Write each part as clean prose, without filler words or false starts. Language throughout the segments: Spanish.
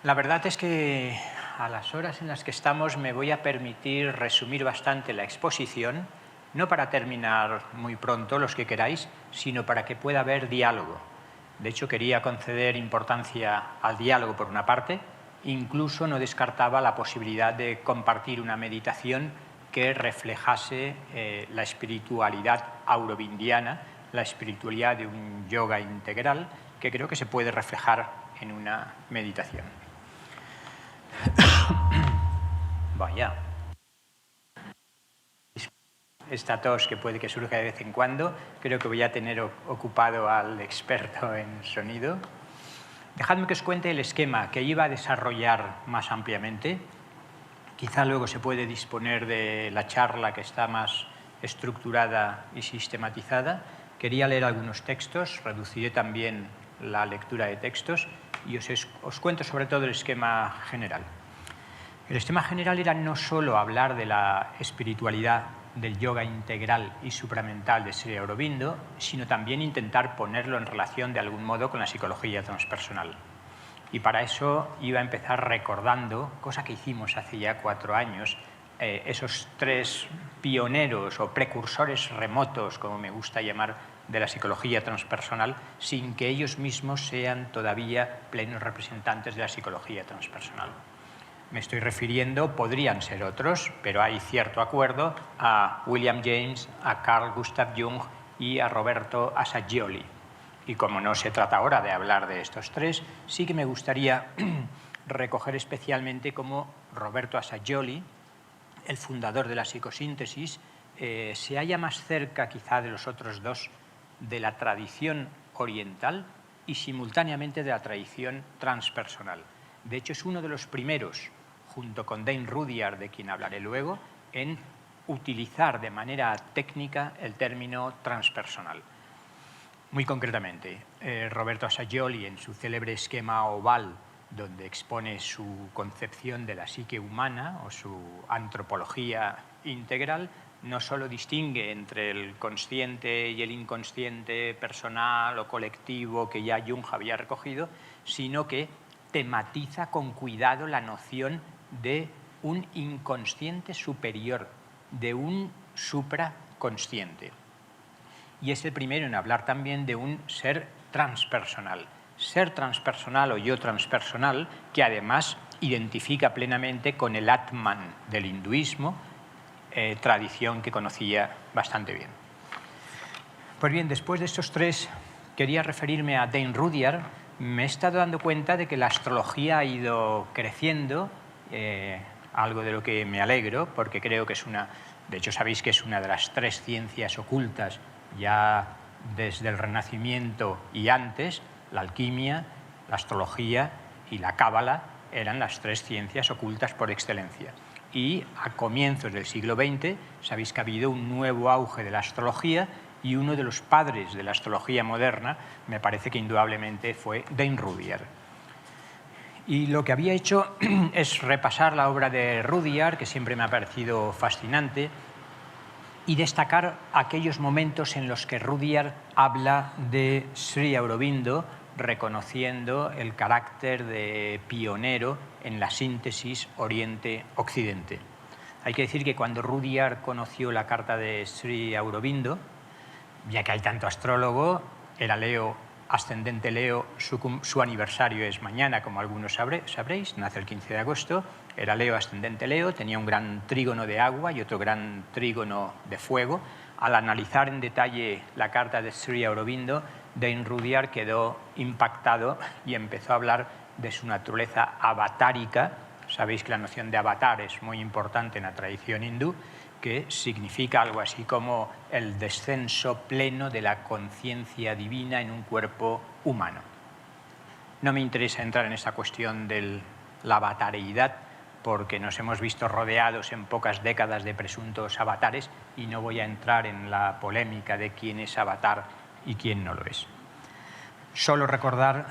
La verdad es que a las horas en las que estamos me voy a permitir resumir bastante la exposición, no para terminar muy pronto los que queráis, sino para que pueda haber diálogo. De hecho, quería conceder importancia al diálogo por una parte, incluso no descartaba la posibilidad de compartir una meditación que reflejase la espiritualidad aurovindiana, la espiritualidad de un yoga integral, que creo que se puede reflejar en una meditación. Vaya. Esta tos que puede que surja de vez en cuando, creo que voy a tener ocupado al experto en sonido. Dejadme que os cuente el esquema que iba a desarrollar más ampliamente. Quizá luego se puede disponer de la charla que está más estructurada y sistematizada. Quería leer algunos textos, reduciré también la lectura de textos y os cuento sobre todo el esquema general. El esquema general era no solo hablar de la espiritualidad del yoga integral y supramental de Sri Aurobindo, sino también intentar ponerlo en relación de algún modo con la psicología transpersonal. Y para eso iba a empezar recordando, cosa que hicimos hace ya 4 años, esos 3 pioneros o precursores remotos, como me gusta llamar, de la psicología transpersonal, sin que ellos mismos sean todavía plenos representantes de la psicología transpersonal. Me estoy refiriendo, podrían ser otros, pero hay cierto acuerdo, a William James, a Carl Gustav Jung y a Roberto Assagioli. Y como no se trata ahora de hablar de estos 3, sí que me gustaría recoger especialmente cómo Roberto Assagioli, el fundador de la psicosíntesis, se halla más cerca quizá de los otros 2 de la tradición oriental y simultáneamente de la tradición transpersonal. De hecho, es uno de los primeros, junto con Dane Rudhyar, de quien hablaré luego, en utilizar de manera técnica el término transpersonal. Muy concretamente, Roberto Assagioli, en su célebre esquema oval, donde expone su concepción de la psique humana o su antropología integral, no solo distingue entre el consciente y el inconsciente personal o colectivo que ya Jung había recogido, sino que tematiza con cuidado la noción de un inconsciente superior, de un supraconsciente. Y es el primero en hablar también de un ser transpersonal. Ser transpersonal o yo transpersonal, que además identifica plenamente con el Atman del hinduismo, tradición que conocía bastante bien. Pues bien, después de estos 3, quería referirme a Dane Rudhyar. Me he estado dando cuenta de que la astrología ha ido creciendo, algo de lo que me alegro, porque creo que es una... De hecho, sabéis que es una de las 3 ciencias ocultas ya desde el Renacimiento y antes. La alquimia, la astrología y la cábala eran las 3 ciencias ocultas por excelencia. Y a comienzos del siglo XX sabéis que ha habido un nuevo auge de la astrología y uno de los padres de la astrología moderna me parece que indudablemente fue Dane Rudhyar. Y lo que había hecho es repasar la obra de Rudhyar, que siempre me ha parecido fascinante, y destacar aquellos momentos en los que Rudhyar habla de Sri Aurobindo, reconociendo el carácter de pionero en la síntesis Oriente-Occidente. Hay que decir que cuando Rudhyar conoció la carta de Sri Aurobindo, ya que hay tanto astrólogo, era Leo, ascendente Leo, su aniversario es mañana, como algunos sabréis, nace el 15 de agosto, era Leo, ascendente Leo, tenía un gran trígono de agua y otro gran trígono de fuego. Al analizar en detalle la carta de Sri Aurobindo, Dane Rudhyar quedó impactado y empezó a hablar de su naturaleza avatárica. Sabéis que la noción de avatar es muy importante en la tradición hindú, que significa algo así como el descenso pleno de la conciencia divina en un cuerpo humano. No me interesa entrar en esa cuestión de la avatareidad, porque nos hemos visto rodeados en pocas décadas de presuntos avatares y no voy a entrar en la polémica de quién es avatar y quién no lo es. Solo recordar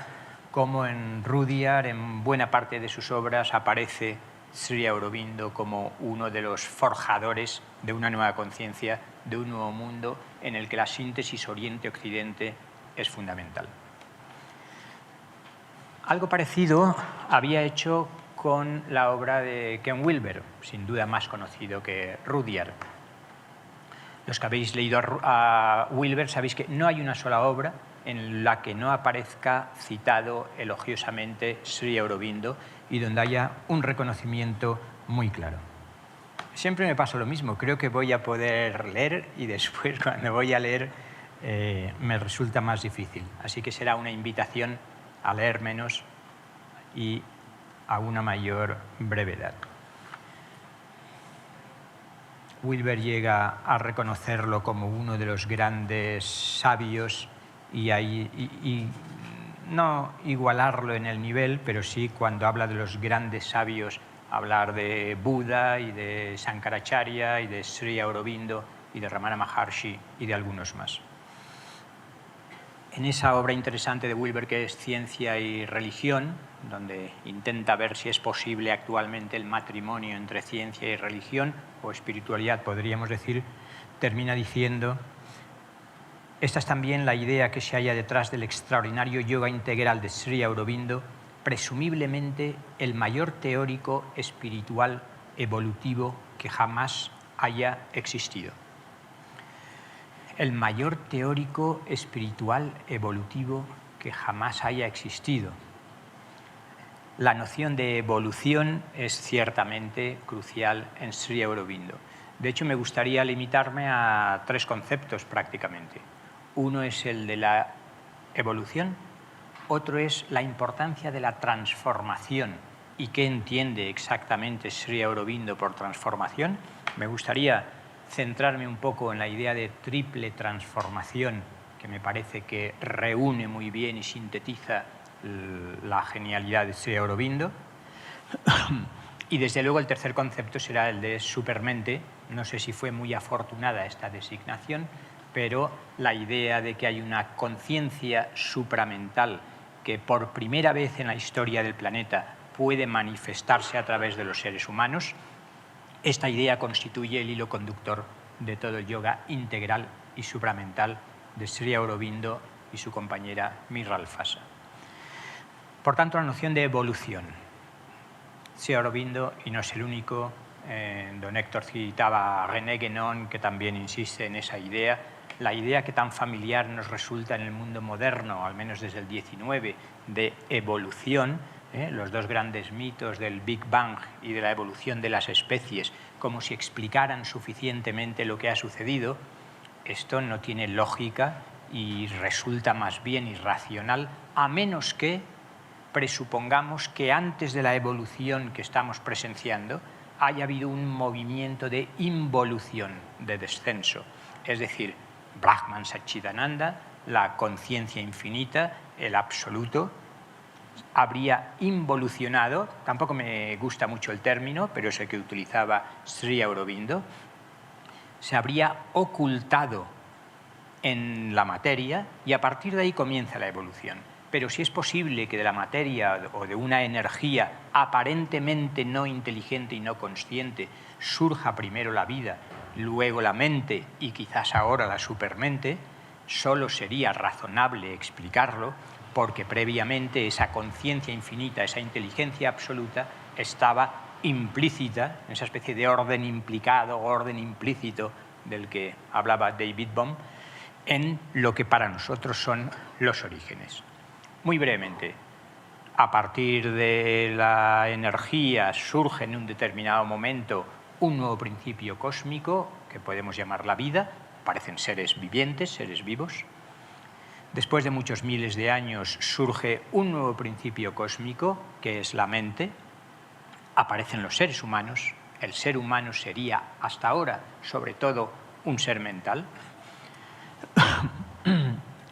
cómo en Rudhyar, en buena parte de sus obras, aparece Sri Aurobindo como uno de los forjadores de una nueva conciencia, de un nuevo mundo en el que la síntesis Oriente-Occidente es fundamental. Algo parecido había hecho con la obra de Ken Wilber, sin duda más conocido que Rudyard. Los que habéis leído a Wilber sabéis que no hay una sola obra en la que no aparezca citado elogiosamente Sri Aurobindo y donde haya un reconocimiento muy claro. Siempre me pasa lo mismo, creo que voy a poder leer y después cuando voy a leer me resulta más difícil. Así que será una invitación a leer menos y a una mayor brevedad. Wilber llega a reconocerlo como uno de los grandes sabios y no igualarlo en el nivel, pero sí cuando habla de los grandes sabios, hablar de Buda y de Shankaracharya y de Sri Aurobindo y de Ramana Maharshi y de algunos más. En esa obra interesante de Wilber que es Ciencia y Religión, donde intenta ver si es posible actualmente el matrimonio entre ciencia y religión, o espiritualidad podríamos decir, termina diciendo: esta es también la idea que se halla detrás del extraordinario yoga integral de Sri Aurobindo, presumiblemente el mayor teórico espiritual evolutivo que jamás haya existido. El mayor teórico espiritual evolutivo que jamás haya existido. La noción de evolución es ciertamente crucial en Sri Aurobindo. De hecho, me gustaría limitarme a 3 conceptos prácticamente. Uno es el de la evolución, otro es la importancia de la transformación y qué entiende exactamente Sri Aurobindo por transformación. Me gustaría centrarme un poco en la idea de triple transformación, que me parece que reúne muy bien y sintetiza la genialidad de Sri Aurobindo. Y desde luego el tercer concepto será el de supermente. No sé si fue muy afortunada esta designación, pero la idea de que hay una conciencia supramental que por primera vez en la historia del planeta puede manifestarse a través de los seres humanos. Esta idea constituye el hilo conductor de todo el yoga integral y supramental de Sri Aurobindo y su compañera Mirralfasa. Por tanto, la noción de evolución. Sri Aurobindo, y no es el único, don Héctor citaba a René Guénon, que también insiste en esa idea, la idea que tan familiar nos resulta en el mundo moderno, al menos desde el 19, de evolución, los 2 grandes mitos del Big Bang y de la evolución de las especies, como si explicaran suficientemente lo que ha sucedido. Esto no tiene lógica y resulta más bien irracional, a menos que presupongamos que antes de la evolución que estamos presenciando haya habido un movimiento de involución, de descenso. Es decir, Brahman Satchidananda, la conciencia infinita, el absoluto, habría involucionado, tampoco me gusta mucho el término, pero es el que utilizaba Sri Aurobindo, se habría ocultado en la materia y a partir de ahí comienza la evolución. Pero si es posible que de la materia o de una energía aparentemente no inteligente y no consciente surja primero la vida, luego la mente y quizás ahora la supermente, solo sería razonable explicarlo porque previamente esa conciencia infinita, esa inteligencia absoluta, estaba implícita, en esa especie de orden implicado, orden implícito del que hablaba David Bohm, en lo que para nosotros son los orígenes. Muy brevemente, a partir de la energía surge en un determinado momento un nuevo principio cósmico que podemos llamar la vida, parecen seres vivientes, seres vivos. Después de muchos miles de años surge un nuevo principio cósmico, que es la mente. Aparecen los seres humanos. El ser humano sería, hasta ahora, sobre todo, un ser mental.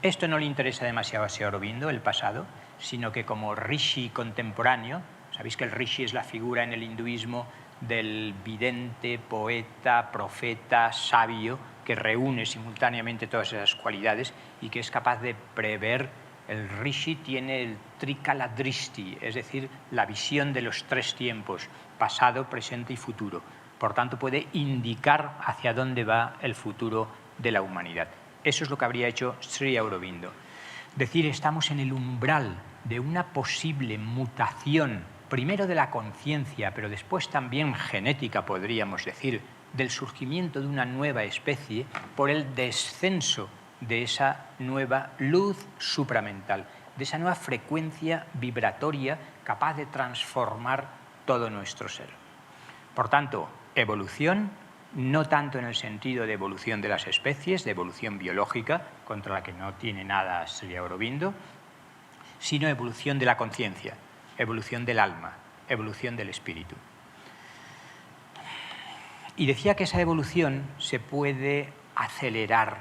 Esto no le interesa demasiado a Sri Aurobindo, el pasado, sino que como rishi contemporáneo, sabéis que el rishi es la figura en el hinduismo del vidente, poeta, profeta, sabio, que reúne simultáneamente todas esas cualidades y que es capaz de prever. El rishi tiene el trikala drishti, es decir, la visión de los 3 tiempos, pasado, presente y futuro. Por tanto, puede indicar hacia dónde va el futuro de la humanidad. Eso es lo que habría hecho Sri Aurobindo. Decir, estamos en el umbral de una posible mutación, primero de la conciencia, pero después también genética, podríamos decir, del surgimiento de una nueva especie por el descenso de esa nueva luz supramental, de esa nueva frecuencia vibratoria capaz de transformar todo nuestro ser. Por tanto, evolución, no tanto en el sentido de evolución de las especies, de evolución biológica, contra la que no tiene nada Sri Aurobindo, sino evolución de la conciencia, evolución del alma, evolución del espíritu. Y decía que esa evolución se puede acelerar,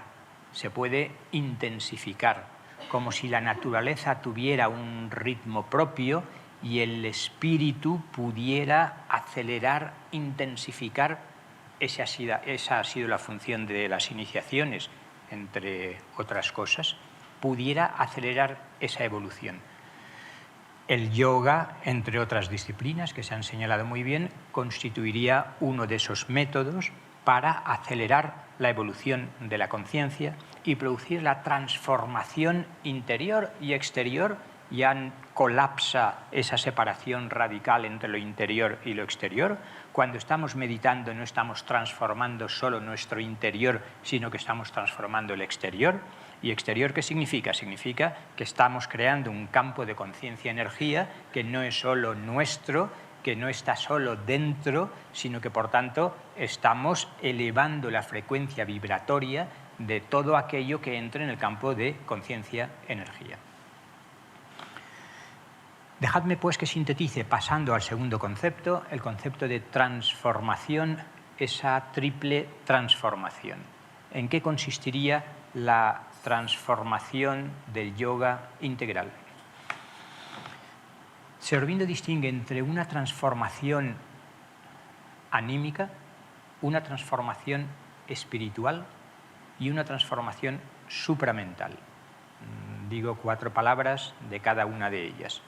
se puede intensificar, como si la naturaleza tuviera un ritmo propio y el espíritu pudiera acelerar, intensificar. Esa ha sido la función de las iniciaciones, entre otras cosas, pudiera acelerar esa evolución. El yoga, entre otras disciplinas que se han señalado muy bien, constituiría uno de esos métodos para acelerar la evolución de la conciencia y producir la transformación interior y exterior. Ya colapsa esa separación radical entre lo interior y lo exterior. Cuando estamos meditando no estamos transformando solo nuestro interior, sino que estamos transformando el exterior. ¿Y exterior qué significa? Significa que estamos creando un campo de conciencia-energía que no es solo nuestro, que no está solo dentro, sino que, por tanto, estamos elevando la frecuencia vibratoria de todo aquello que entre en el campo de conciencia-energía. Dejadme, pues, que sintetice, pasando al segundo concepto, el concepto de transformación, esa triple transformación. ¿En qué consistiría la transformación del yoga integral? Sri Aurobindo distingue entre una transformación anímica, una transformación espiritual y una transformación supramental. Digo 4 palabras de cada una de ellas.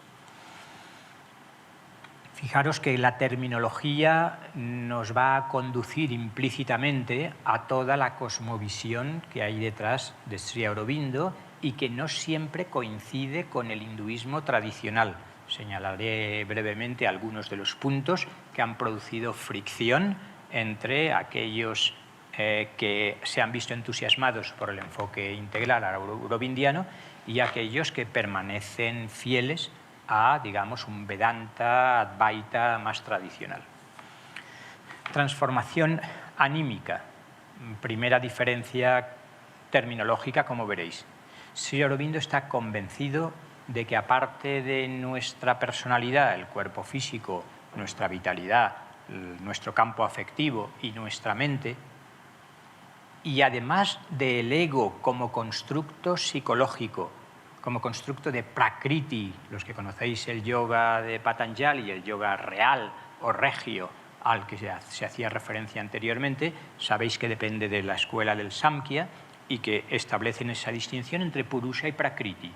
Fijaros que la terminología nos va a conducir implícitamente a toda la cosmovisión que hay detrás de Sri Aurobindo y que no siempre coincide con el hinduismo tradicional. Señalaré brevemente algunos de los puntos que han producido fricción entre aquellos que se han visto entusiasmados por el enfoque integral aurobindiano y aquellos que permanecen fieles a, digamos, un Vedanta, Advaita más tradicional. Transformación anímica. Primera diferencia terminológica, como veréis. Sri Aurobindo está convencido de que, aparte de nuestra personalidad, el cuerpo físico, nuestra vitalidad, nuestro campo afectivo y nuestra mente, y además del ego como constructo psicológico, como constructo de Prakriti, los que conocéis el yoga de Patanjali, el yoga real o regio al que se hacía referencia anteriormente, sabéis que depende de la escuela del Samkhya y que establecen esa distinción entre Purusha y Prakriti.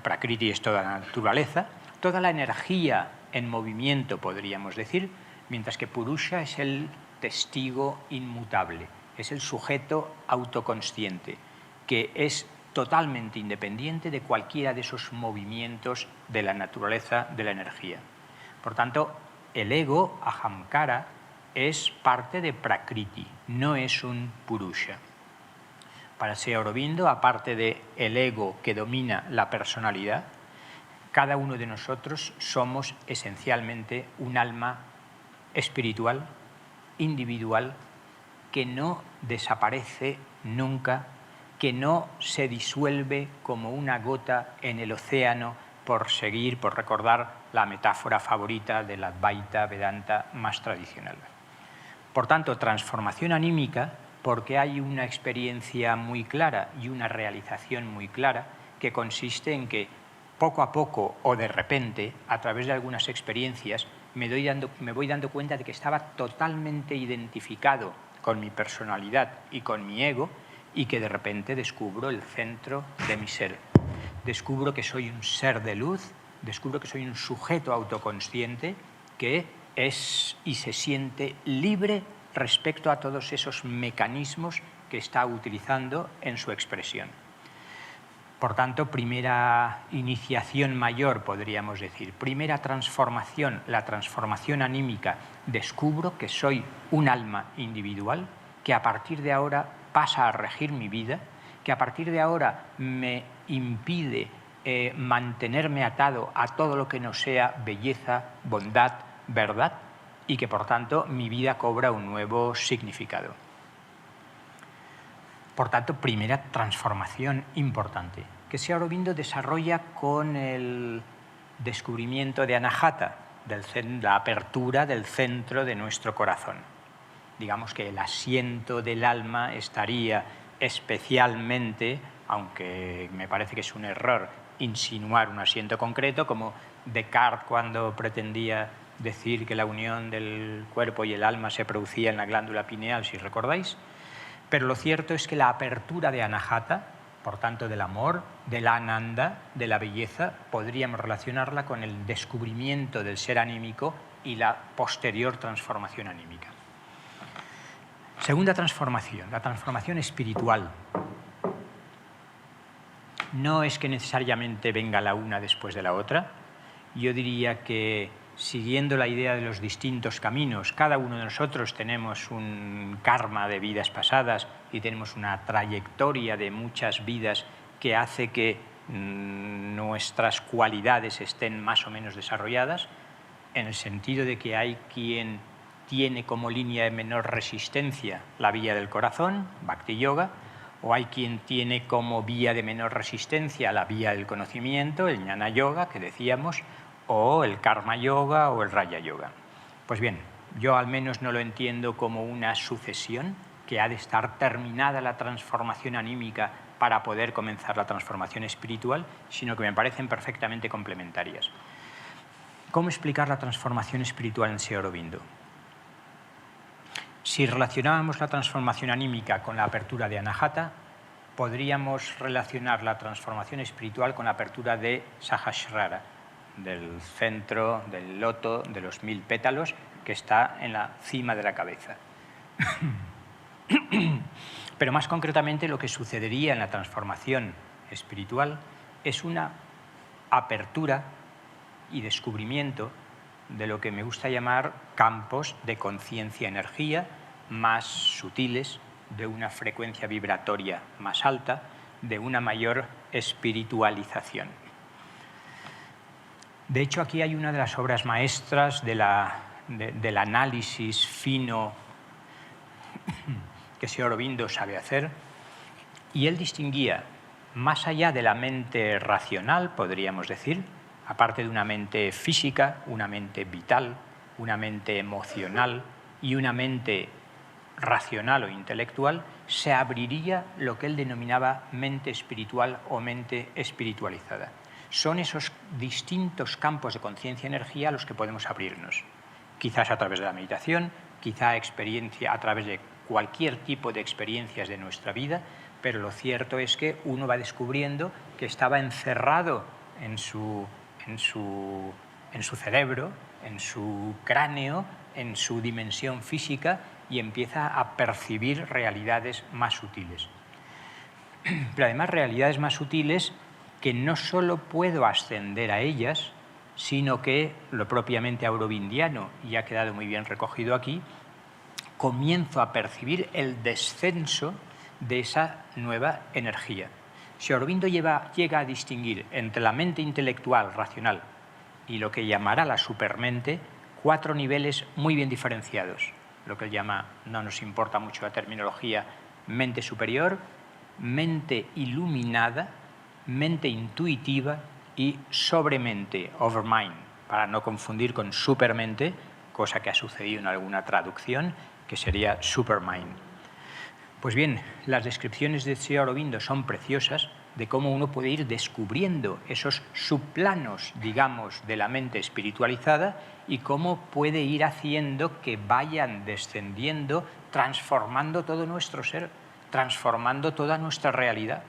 Prakriti es toda la naturaleza, toda la energía en movimiento, podríamos decir, mientras que Purusha es el testigo inmutable, es el sujeto autoconsciente, que es totalmente independiente de cualquiera de esos movimientos de la naturaleza de la energía. Por tanto, el ego, ahamkara, es parte de Prakriti, no es un Purusha. Para Sri Aurobindo, aparte del ego que domina la personalidad, cada uno de nosotros somos esencialmente un alma espiritual, individual, que no desaparece nunca, que no se disuelve como una gota en el océano, por recordar la metáfora favorita del Advaita Vedanta más tradicional. Por tanto, transformación anímica, porque hay una experiencia muy clara y una realización muy clara que consiste en que poco a poco o de repente, a través de algunas experiencias, me voy dando cuenta de que estaba totalmente identificado con mi personalidad y con mi ego, y que de repente descubro el centro de mi ser. Descubro que soy un ser de luz, descubro que soy un sujeto autoconsciente que es y se siente libre respecto a todos esos mecanismos que está utilizando en su expresión. Por tanto, primera iniciación mayor, podríamos decir. Primera transformación, la transformación anímica. Descubro que soy un alma individual, que a partir de ahora pasa a regir mi vida, que a partir de ahora me impide mantenerme atado a todo lo que no sea belleza, bondad, verdad, y que por tanto mi vida cobra un nuevo significado. Por tanto, primera transformación importante, que Sri Aurobindo desarrolla con el descubrimiento de Anahata, la apertura del centro de nuestro corazón. Digamos que el asiento del alma estaría especialmente, aunque me parece que es un error insinuar un asiento concreto, como Descartes cuando pretendía decir que la unión del cuerpo y el alma se producía en la glándula pineal, si recordáis. Pero lo cierto es que la apertura de Anahata, por tanto del amor, del Ananda, de la belleza, podríamos relacionarla con el descubrimiento del ser anímico y la posterior transformación anímica. Segunda transformación, la transformación espiritual. No es que necesariamente venga la una después de la otra. Yo diría que, siguiendo la idea de los distintos caminos, cada uno de nosotros tenemos un karma de vidas pasadas y tenemos una trayectoria de muchas vidas que hace que nuestras cualidades estén más o menos desarrolladas, en el sentido de que hay quien tiene como línea de menor resistencia la vía del corazón, Bhakti Yoga, o hay quien tiene como vía de menor resistencia la vía del conocimiento, el Jnana Yoga, que decíamos, o el Karma Yoga o el Raya Yoga. Pues bien, yo al menos no lo entiendo como una sucesión que ha de estar terminada la transformación anímica para poder comenzar la transformación espiritual, sino que me parecen perfectamente complementarias. ¿Cómo explicar la transformación espiritual en Sri Aurobindo? Si relacionábamos la transformación anímica con la apertura de Anahata, podríamos relacionar la transformación espiritual con la apertura de Sahasrara, del centro del loto de los 1000 pétalos que está en la cima de la cabeza. Pero más concretamente lo que sucedería en la transformación espiritual es una apertura y descubrimiento de lo que me gusta llamar campos de conciencia-energía más sutiles, de una frecuencia vibratoria más alta, de una mayor espiritualización. De hecho, aquí hay una de las obras maestras del análisis fino que Sri Aurobindo sabe hacer, y él distinguía, más allá de la mente racional, podríamos decir, aparte de una mente física, una mente vital, una mente emocional y una mente racional o intelectual, se abriría lo que él denominaba mente espiritual o mente espiritualizada. Son esos distintos campos de conciencia-energía a los que podemos abrirnos. Quizás a través de la meditación, quizá a través de cualquier tipo de experiencias de nuestra vida, pero lo cierto es que uno va descubriendo que estaba encerrado en su cerebro, en su cráneo, en su dimensión física, y empieza a percibir realidades más sutiles. Pero además realidades más sutiles que no solo puedo ascender a ellas, sino que lo propiamente aurobindiano, y ha quedado muy bien recogido aquí, comienzo a percibir el descenso de esa nueva energía. Si Aurobindo llega a distinguir entre la mente intelectual, racional, y lo que llamará la supermente, 4 niveles muy bien diferenciados. Lo que él llama, no nos importa mucho la terminología, mente superior, mente iluminada, mente intuitiva y sobremente, overmind, para no confundir con supermente, cosa que ha sucedido en alguna traducción, que sería supermind. Pues bien, las descripciones de Sri Aurobindo son preciosas de cómo uno puede ir descubriendo esos subplanos, digamos, de la mente espiritualizada y cómo puede ir haciendo que vayan descendiendo, transformando todo nuestro ser, transformando toda nuestra realidad,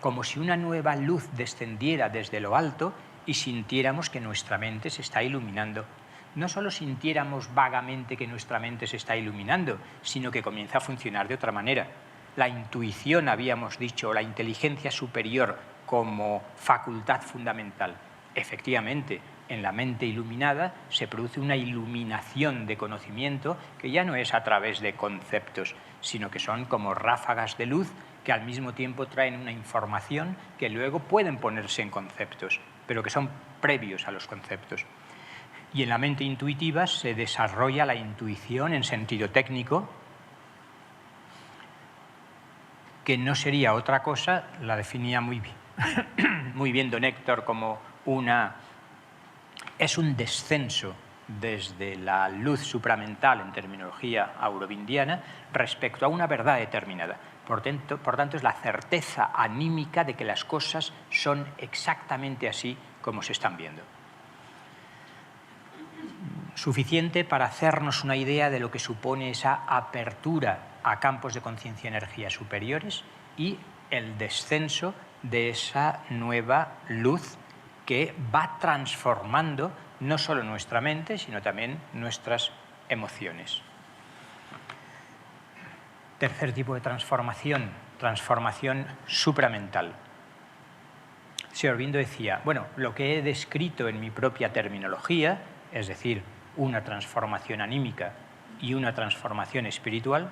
como si una nueva luz descendiera desde lo alto y sintiéramos que nuestra mente se está iluminando. No solo sintiéramos vagamente que nuestra mente se está iluminando, sino que comienza a funcionar de otra manera. La intuición, habíamos dicho, la inteligencia superior como facultad fundamental. Efectivamente, en la mente iluminada se produce una iluminación de conocimiento que ya no es a través de conceptos, sino que son como ráfagas de luz que al mismo tiempo traen una información que luego pueden ponerse en conceptos, pero que son previos a los conceptos. Y en la mente intuitiva se desarrolla la intuición en sentido técnico, que no sería otra cosa, la definía muy bien don Héctor como es un descenso desde la luz supramental en terminología aurovindiana respecto a una verdad determinada. Por tanto, es la certeza anímica de que las cosas son exactamente así como se están viendo. Suficiente para hacernos una idea de lo que supone esa apertura a campos de conciencia y energía superiores y el descenso de esa nueva luz que va transformando no solo nuestra mente, sino también nuestras emociones. Tercer tipo de transformación, transformación supramental. Sri Aurobindo decía, bueno, lo que he descrito en mi propia terminología, es decir, una transformación anímica y una transformación espiritual,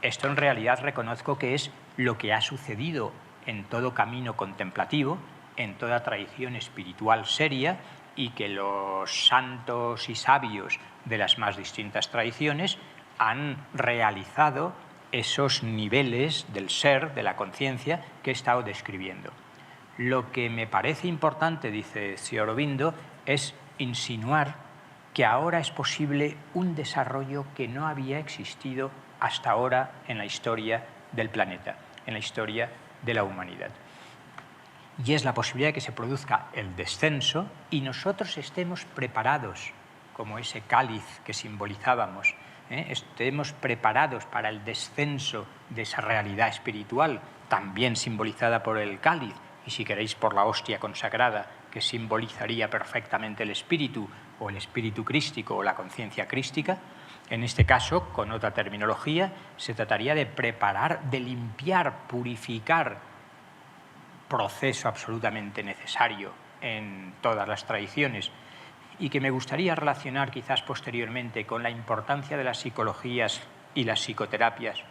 esto en realidad reconozco que es lo que ha sucedido en todo camino contemplativo, en toda tradición espiritual seria, y que los santos y sabios de las más distintas tradiciones han realizado esos niveles del ser, de la conciencia, que he estado describiendo. Lo que me parece importante, dice Sri Aurobindo, es insinuar que ahora es posible un desarrollo que no había existido hasta ahora en la historia del planeta, en la historia de la humanidad. Y es la posibilidad de que se produzca el descenso y nosotros estemos preparados, como ese cáliz que simbolizábamos, estemos preparados para el descenso de esa realidad espiritual, también simbolizada por el cáliz, y si queréis por la hostia consagrada, que simbolizaría perfectamente el espíritu, o el espíritu crístico, o la conciencia crística. En este caso, con otra terminología, se trataría de preparar, de limpiar, purificar, proceso absolutamente necesario en todas las tradiciones, y que me gustaría relacionar quizás posteriormente con la importancia de las psicologías y las psicoterapias.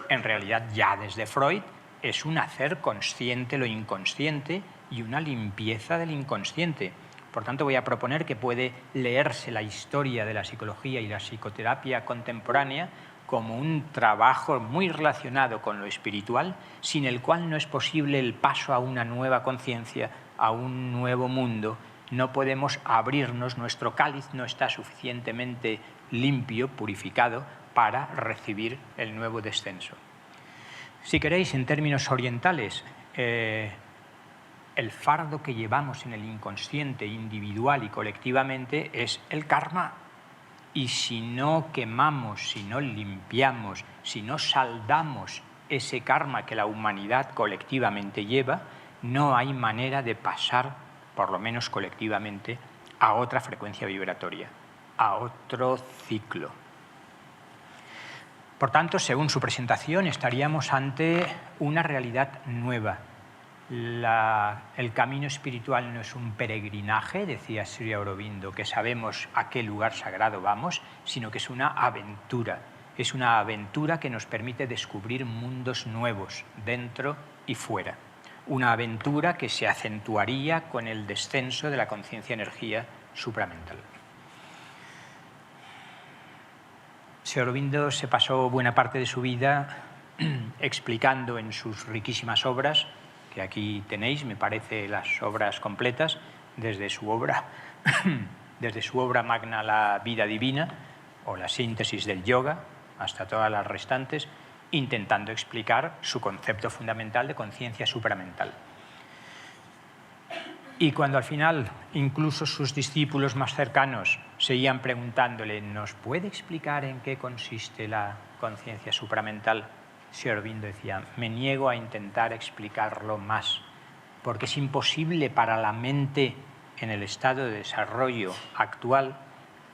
En realidad, ya desde Freud, es un hacer consciente lo inconsciente y una limpieza del inconsciente. Por tanto, voy a proponer que puede leerse la historia de la psicología y la psicoterapia contemporánea como un trabajo muy relacionado con lo espiritual, sin el cual no es posible el paso a una nueva conciencia, a un nuevo mundo. No podemos abrirnos, nuestro cáliz no está suficientemente limpio, purificado, para recibir el nuevo descenso. Si queréis, en términos orientales, el fardo que llevamos en el inconsciente individual y colectivamente es el karma. Y si no quemamos, si no limpiamos, si no saldamos ese karma que la humanidad colectivamente lleva, no hay manera de pasar, por lo menos colectivamente, a otra frecuencia vibratoria, a otro ciclo. Por tanto, según su presentación, estaríamos ante una realidad nueva. El camino espiritual no es un peregrinaje, decía Sri Aurobindo, que sabemos a qué lugar sagrado vamos, sino que es una aventura. Es una aventura que nos permite descubrir mundos nuevos, dentro y fuera. Una aventura que se acentuaría con el descenso de la conciencia-energía supramental. Sri Aurobindo se pasó buena parte de su vida explicando en sus riquísimas obras, que aquí tenéis, me parece, las obras completas, desde su obra magna La vida divina, o la síntesis del yoga, hasta todas las restantes, intentando explicar su concepto fundamental de conciencia supramental. Y cuando al final incluso sus discípulos más cercanos seguían preguntándole, ¿nos puede explicar en qué consiste la conciencia supramental? Sri Aurobindo decía, me niego a intentar explicarlo más, porque es imposible para la mente en el estado de desarrollo actual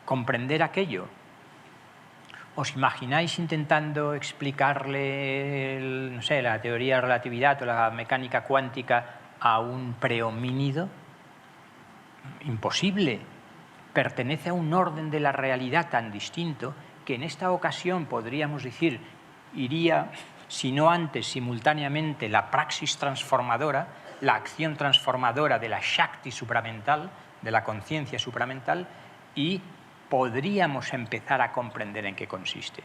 comprender aquello. ¿Os imagináis intentando explicarle, no sé, la teoría de relatividad o la mecánica cuántica a un prehomínido imposible. Pertenece a un orden de la realidad tan distinto que en esta ocasión podríamos decir iría, si no antes, simultáneamente la praxis transformadora, la acción transformadora de la Shakti supramental, de la conciencia supramental, y podríamos empezar a comprender en qué consiste.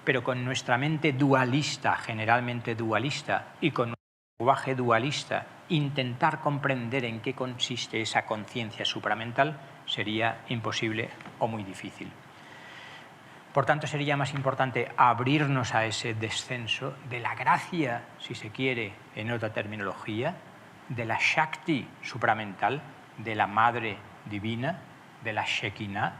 Pero con nuestra mente dualista, generalmente dualista, y con nuestro lenguaje dualista, intentar comprender en qué consiste esa conciencia supramental sería imposible o muy difícil. Por tanto, sería más importante abrirnos a ese descenso de la gracia, si se quiere, en otra terminología, de la Shakti supramental, de la Madre Divina, de la Shekinah.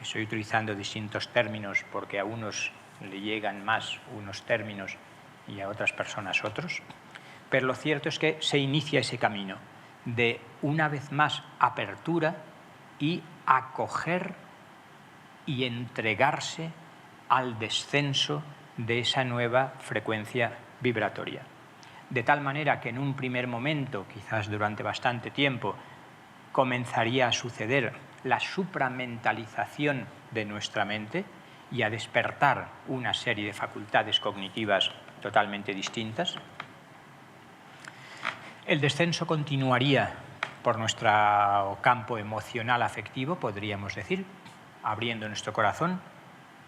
Estoy utilizando distintos términos porque a unos le llegan más unos términos y a otras personas otros. Pero lo cierto es que se inicia ese camino de, una vez más, apertura y acoger y entregarse al descenso de esa nueva frecuencia vibratoria. De tal manera que en un primer momento, quizás durante bastante tiempo, comenzaría a suceder la supramentalización de nuestra mente y a despertar una serie de facultades cognitivas totalmente distintas. El descenso continuaría por nuestro campo emocional afectivo, podríamos decir, abriendo nuestro corazón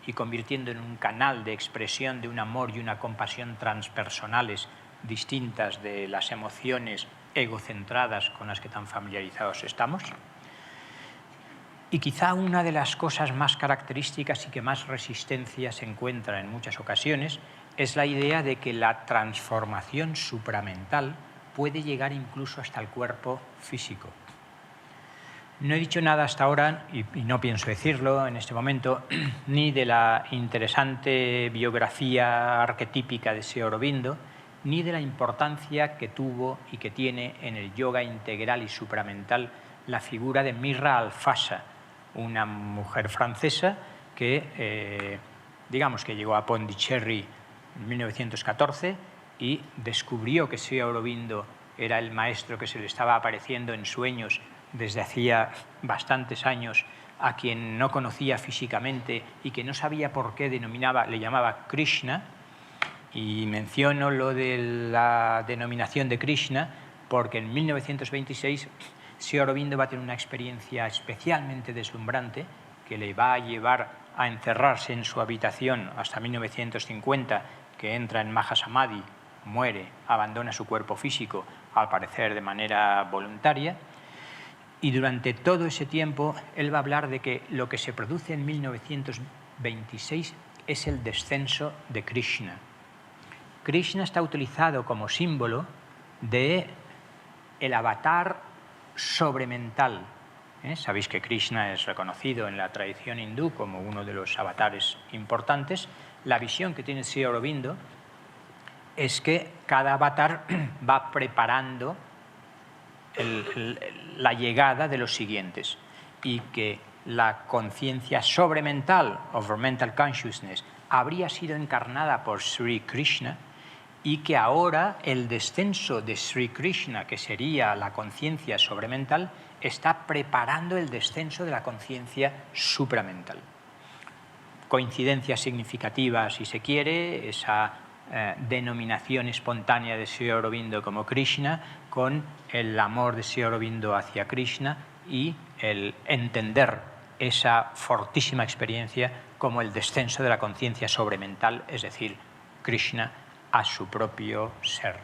y convirtiendo en un canal de expresión de un amor y una compasión transpersonales distintas de las emociones egocentradas con las que tan familiarizados estamos. Y quizá una de las cosas más características y que más resistencia se encuentra en muchas ocasiones es la idea de que la transformación supramental puede llegar incluso hasta el cuerpo físico. No he dicho nada hasta ahora, y no pienso decirlo en este momento, ni de la interesante biografía arquetípica de Sri Aurobindo, ni de la importancia que tuvo y que tiene en el yoga integral y supramental la figura de Mirra Alfassa, una mujer francesa que, digamos que llegó a Pondicherry en 1914 y descubrió que Sri Aurobindo era el maestro que se le estaba apareciendo en sueños desde hacía bastantes años, a quien no conocía físicamente y que no sabía por qué le llamaba Krishna. Y menciono lo de la denominación de Krishna porque en 1926 Sri Aurobindo va a tener una experiencia especialmente deslumbrante que le va a llevar a encerrarse en su habitación hasta 1950, que entra en Mahasamadhi, muere, abandona su cuerpo físico, al parecer de manera voluntaria. Y durante todo ese tiempo él va a hablar de que lo que se produce en 1926 es el descenso de Krishna. Krishna está utilizado como símbolo de el avatar sobremental. Sabéis que Krishna es reconocido en la tradición hindú como uno de los avatares importantes. La visión que tiene Sri Aurobindo es que cada avatar va preparando la llegada de los siguientes y que la conciencia sobremental, overmental consciousness, habría sido encarnada por Sri Krishna y que ahora el descenso de Sri Krishna, que sería la conciencia sobremental, está preparando el descenso de la conciencia supramental. Coincidencia significativa, si se quiere, esa denominación espontánea de Sri Aurobindo como Krishna con el amor de Sri Aurobindo hacia Krishna y el entender esa fortísima experiencia como el descenso de la conciencia sobremental, es decir, Krishna a su propio ser.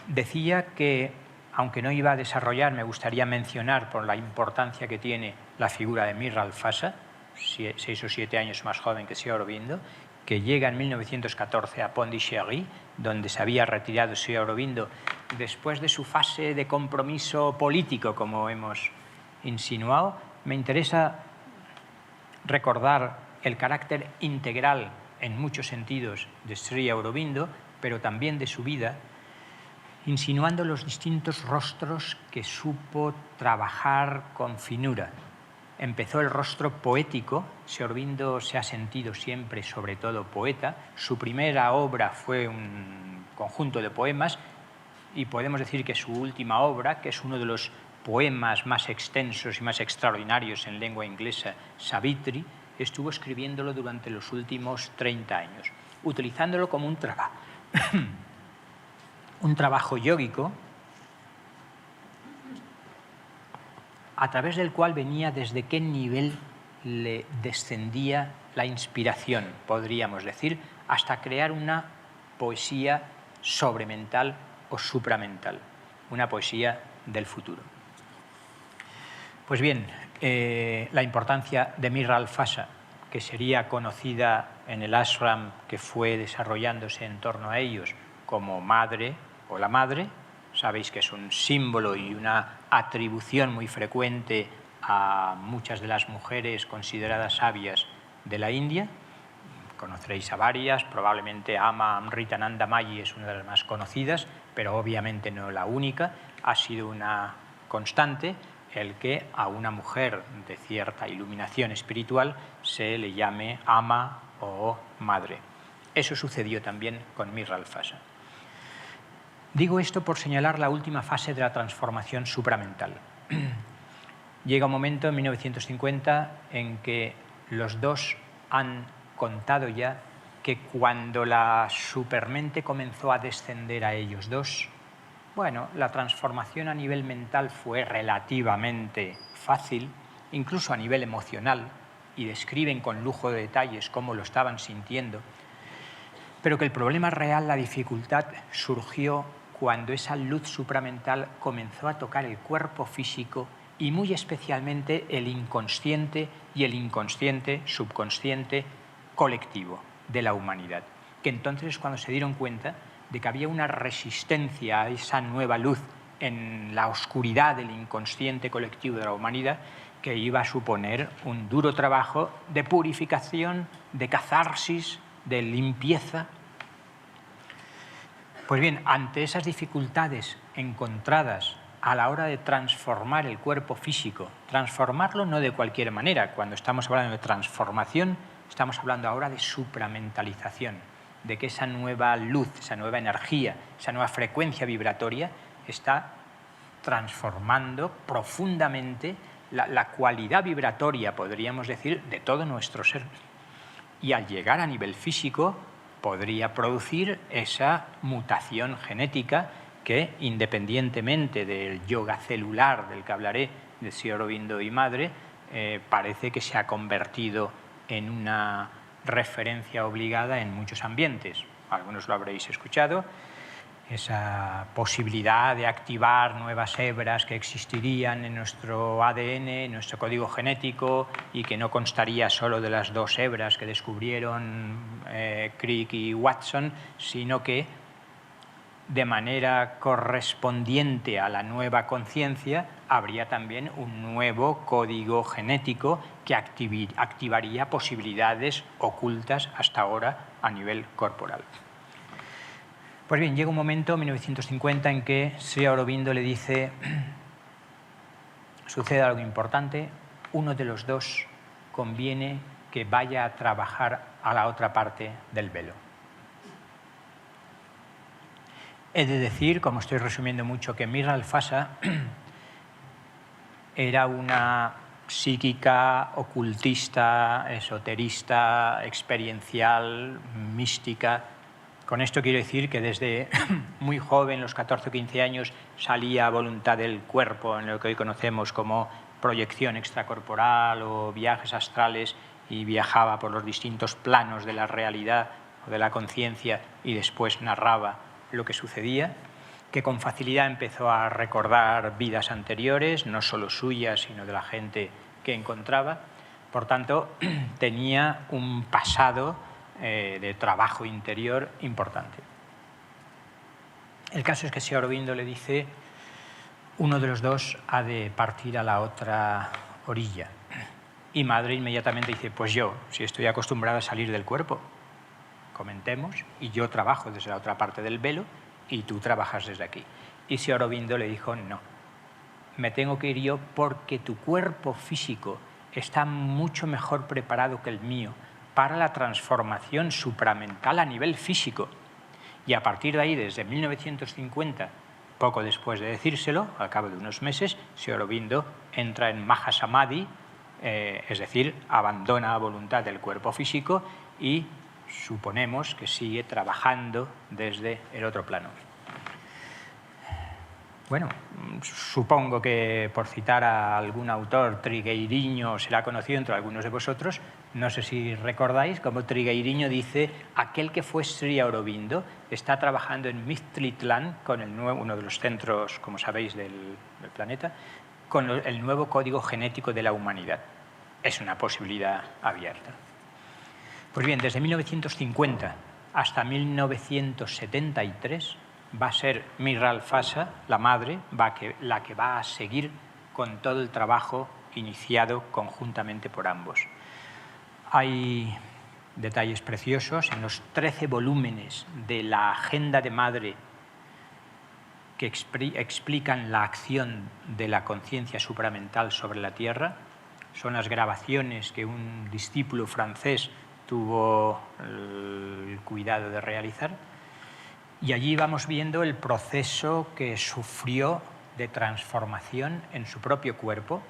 Decía que, aunque no iba a desarrollar, me gustaría mencionar por la importancia que tiene la figura de Mirra Alfassa, 6 o 7 años más joven que Sri Aurobindo, que llega en 1914 a Pondicherry, donde se había retirado Sri Aurobindo después de su fase de compromiso político, como hemos insinuado. Me interesa recordar el carácter integral en muchos sentidos de Sri Aurobindo, pero también de su vida, insinuando los distintos rostros que supo trabajar con finura. Empezó el rostro poético. Sri Aurobindo se ha sentido siempre, sobre todo, poeta. Su primera obra fue un conjunto de poemas, y podemos decir que su última obra, que es uno de los poemas más extensos y más extraordinarios en lengua inglesa, Savitri, estuvo escribiéndolo durante los últimos 30 años, utilizándolo como un trabajo yógico, a través del cual venía desde qué nivel le descendía la inspiración, podríamos decir, hasta crear una poesía sobremental o supramental, una poesía del futuro. Pues bien, la importancia de Mirra Alfasa, que sería conocida en el ashram que fue desarrollándose en torno a ellos como madre o la madre, sabéis que es un símbolo y una atribución muy frecuente a muchas de las mujeres consideradas sabias de la India. Conoceréis a varias, probablemente Ama Amritananda Mayi es una de las más conocidas, pero obviamente no la única. Ha sido una constante el que a una mujer de cierta iluminación espiritual se le llame ama o madre. Eso sucedió también con Mirra Alfasa. Digo esto por señalar la última fase de la transformación supramental. Llega un momento en 1950 en que los dos han contado ya que cuando la supermente comenzó a descender a ellos dos, bueno, la transformación a nivel mental fue relativamente fácil, incluso a nivel emocional, y describen con lujo de detalles cómo lo estaban sintiendo, pero que el problema real, la dificultad, surgió cuando esa luz supramental comenzó a tocar el cuerpo físico y muy especialmente el inconsciente y el inconsciente, subconsciente, colectivo de la humanidad, que entonces es cuando se dieron cuenta de que había una resistencia a esa nueva luz en la oscuridad del inconsciente colectivo de la humanidad que iba a suponer un duro trabajo de purificación, de catarsis, de limpieza. Pues bien, ante esas dificultades encontradas a la hora de transformar el cuerpo físico, transformarlo no de cualquier manera, cuando estamos hablando de transformación, estamos hablando ahora de supramentalización, de que esa nueva luz, esa nueva energía, esa nueva frecuencia vibratoria está transformando profundamente la cualidad vibratoria, podríamos decir, de todo nuestro ser. Y al llegar a nivel físico podría producir esa mutación genética que, independientemente del yoga celular del que hablaré, de Sri Aurobindo y Madre, parece que se ha convertido en una referencia obligada en muchos ambientes. Algunos lo habréis escuchado, esa posibilidad de activar nuevas hebras que existirían en nuestro ADN, en nuestro código genético, y que no constaría solo de las dos hebras que descubrieron Crick y Watson, sino que de manera correspondiente a la nueva conciencia habría también un nuevo código genético que activaría posibilidades ocultas hasta ahora a nivel corporal. Pues bien, llega un momento, 1950, en que Sri Aurobindo le dice: sucede algo importante, uno de los dos conviene que vaya a trabajar a la otra parte del velo. He de decir, como estoy resumiendo mucho, que Mirra Alfasa era una psíquica, ocultista, esoterista, experiencial, mística. Con esto quiero decir que desde muy joven, los 14 o 15 años, salía a voluntad del cuerpo, en lo que hoy conocemos como proyección extracorporal o viajes astrales, y viajaba por los distintos planos de la realidad o de la conciencia y después narraba lo que sucedía, que con facilidad empezó a recordar vidas anteriores, no solo suyas, sino de la gente que encontraba. Por tanto, tenía un pasado de trabajo interior importante. El caso es que Sri Aurobindo le dice: uno de los dos ha de partir a la otra orilla. Y Madre inmediatamente dice: pues yo, si estoy acostumbrada a salir del cuerpo, comentemos, y yo trabajo desde la otra parte del velo y tú trabajas desde aquí. Y Sri Aurobindo le dijo: no, me tengo que ir yo porque tu cuerpo físico está mucho mejor preparado que el mío para la transformación supramental a nivel físico. Y a partir de ahí, desde 1950, poco después de decírselo, al cabo de unos meses, Sri Aurobindo entra en Mahasamadhi, es decir, abandona a voluntad el cuerpo físico y suponemos que sigue trabajando desde el otro plano. Bueno, supongo que, por citar a algún autor, Trigueiriño será conocido entre algunos de vosotros. No sé si recordáis cómo Trigueiriño dice: aquel que fue Sri Aurobindo está trabajando en Mictlán, con uno de los centros, como sabéis, del planeta, con el nuevo código genético de la humanidad. Es una posibilidad abierta. Pues bien, desde 1950 hasta 1973 va a ser Miralfasa, la madre, la que va a seguir con todo el trabajo iniciado conjuntamente por ambos. Hay detalles preciosos en los 13 volúmenes de la Agenda de Madre que explican la acción de la conciencia supramental sobre la Tierra. Son las grabaciones que un discípulo francés tuvo el cuidado de realizar. Y allí vamos viendo el proceso que sufrió de transformación en su propio cuerpo,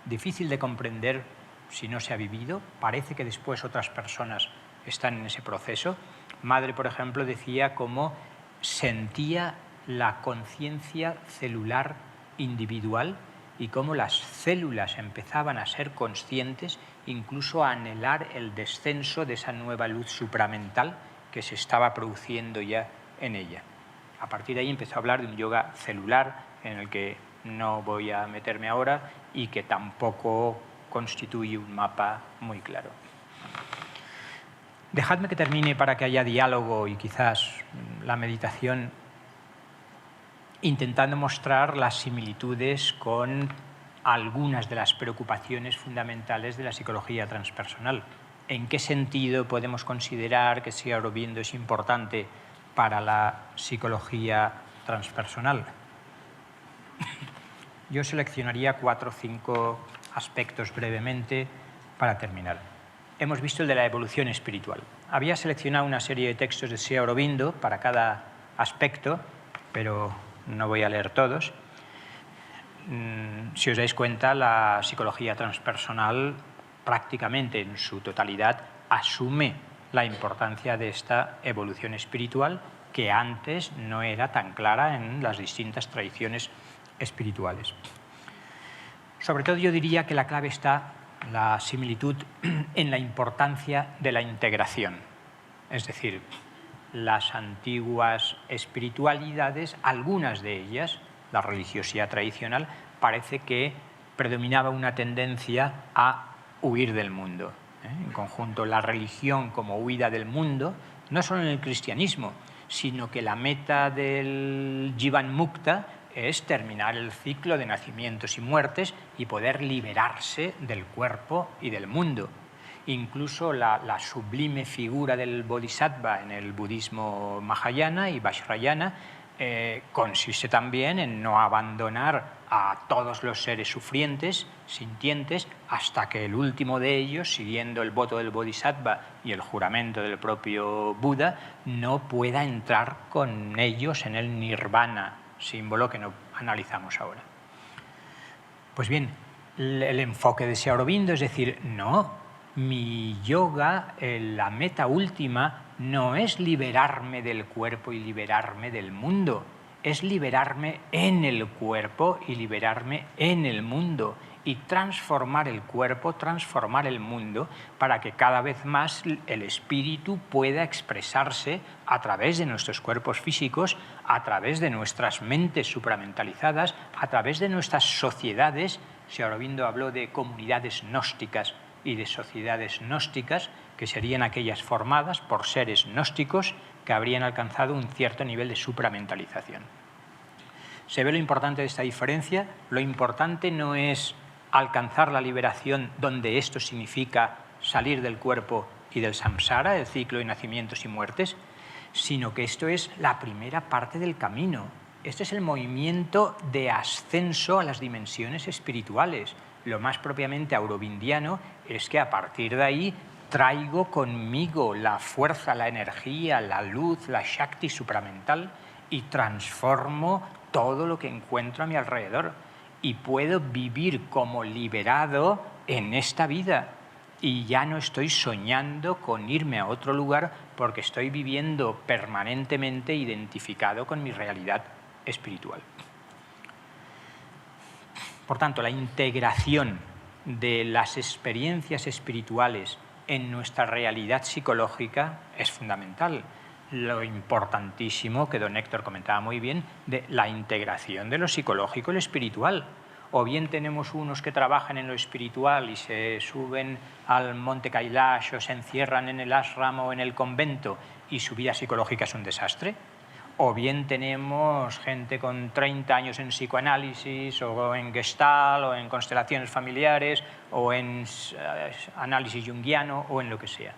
difícil de comprender si no se ha vivido. Parece que después otras personas están en ese proceso. Madre, por ejemplo, decía cómo sentía la conciencia celular individual y cómo las células empezaban a ser conscientes, incluso a anhelar el descenso de esa nueva luz supramental que se estaba produciendo ya en ella. A partir de ahí empezó a hablar de un yoga celular, en el que no voy a meterme ahora y que tampoco constituye un mapa muy claro. Dejadme que termine, para que haya diálogo y quizás la meditación, intentando mostrar las similitudes con algunas de las preocupaciones fundamentales de la psicología transpersonal. ¿En qué sentido podemos considerar que Sri Aurobindo es importante para la psicología transpersonal? Yo seleccionaría 4 o 5 aspectos brevemente para terminar. Hemos visto el de la evolución espiritual. Había seleccionado una serie de textos de Sri Aurobindo para cada aspecto, pero no voy a leer todos. Si os dais cuenta, la psicología transpersonal prácticamente en su totalidad asume la importancia de esta evolución espiritual, que antes no era tan clara en las distintas tradiciones espirituales. Sobre todo yo diría que la clave está, la similitud, en la importancia de la integración. Es decir, las antiguas espiritualidades, algunas de ellas, la religiosidad tradicional, parece que predominaba una tendencia a huir del mundo. En conjunto, la religión como huida del mundo, no solo en el cristianismo, sino que la meta del Jivan Mukta es terminar el ciclo de nacimientos y muertes y poder liberarse del cuerpo y del mundo. Incluso la sublime figura del Bodhisattva en el budismo Mahayana y Vajrayana consiste también en no abandonar a todos los seres sufrientes, sintientes, hasta que el último de ellos, siguiendo el voto del Bodhisattva y el juramento del propio Buda, no pueda entrar con ellos en el nirvana, símbolo que no analizamos ahora. Pues bien, el enfoque de Sri Aurobindo es decir, no, mi yoga, la meta última, no es liberarme del cuerpo y liberarme del mundo, es liberarme en el cuerpo y liberarme en el mundo, y transformar el cuerpo, transformar el mundo, para que cada vez más el espíritu pueda expresarse a través de nuestros cuerpos físicos, a través de nuestras mentes supramentalizadas, a través de nuestras sociedades. Sri Aurobindo habló de comunidades gnósticas y de sociedades gnósticas, que serían aquellas formadas por seres gnósticos que habrían alcanzado un cierto nivel de supramentalización. Se ve lo importante de esta diferencia. Lo importante no es alcanzar la liberación, donde esto significa salir del cuerpo y del samsara, el ciclo de nacimientos y muertes, sino que esto es la primera parte del camino. Este es el movimiento de ascenso a las dimensiones espirituales. Lo más propiamente aurobindiano es que a partir de ahí traigo conmigo la fuerza, la energía, la luz, la Shakti supramental y transformo todo lo que encuentro a mi alrededor. Y puedo vivir como liberado en esta vida. Y ya no estoy soñando con irme a otro lugar porque estoy viviendo permanentemente identificado con mi realidad espiritual. Por tanto, la integración de las experiencias espirituales en nuestra realidad psicológica es fundamental. Lo importantísimo que don Héctor comentaba muy bien de la integración de lo psicológico y lo espiritual. O bien tenemos unos que trabajan en lo espiritual y se suben al monte Kailash o se encierran en el ashram o en el convento y su vida psicológica es un desastre. O bien tenemos gente con 30 años en psicoanálisis o en Gestalt o en constelaciones familiares o en análisis junguiano o en lo que sea.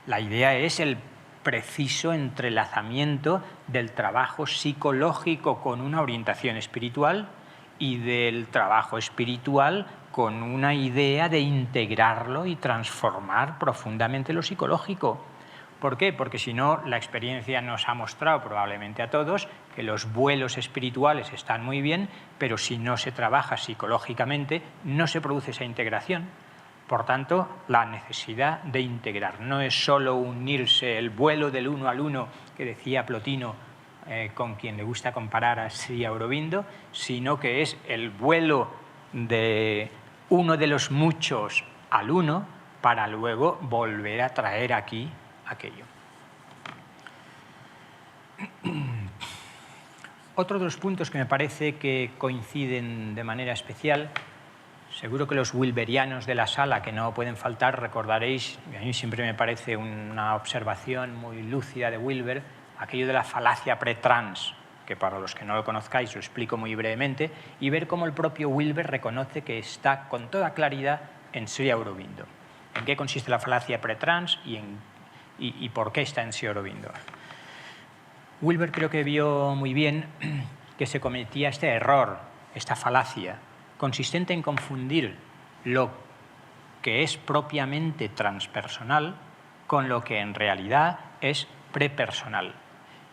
La idea es el preciso entrelazamiento del trabajo psicológico con una orientación espiritual y del trabajo espiritual con una idea de integrarlo y transformar profundamente lo psicológico. ¿Por qué? Porque si no, la experiencia nos ha mostrado probablemente a todos que los vuelos espirituales están muy bien, pero si no se trabaja psicológicamente, no se produce esa integración. Por tanto, la necesidad de integrar. No es solo unirse el vuelo del uno al uno que decía Plotino, con quien le gusta comparar a Sri Aurobindo, sino que es el vuelo de uno de los muchos al uno para luego volver a traer aquí aquello. Otro de los puntos que me parece que coinciden de manera especial, seguro que los wilberianos de la sala, que no pueden faltar, recordaréis, y a mí siempre me parece una observación muy lúcida de Wilber, aquello de la falacia pretrans, que para los que no lo conozcáis lo explico muy brevemente, y ver cómo el propio Wilber reconoce que está con toda claridad en Sri Aurobindo. ¿En qué consiste la falacia pretrans y por qué está en Sri Aurobindo? Wilber creo que vio muy bien que se cometía este error, esta falacia, consistente en confundir lo que es propiamente transpersonal con lo que en realidad es prepersonal.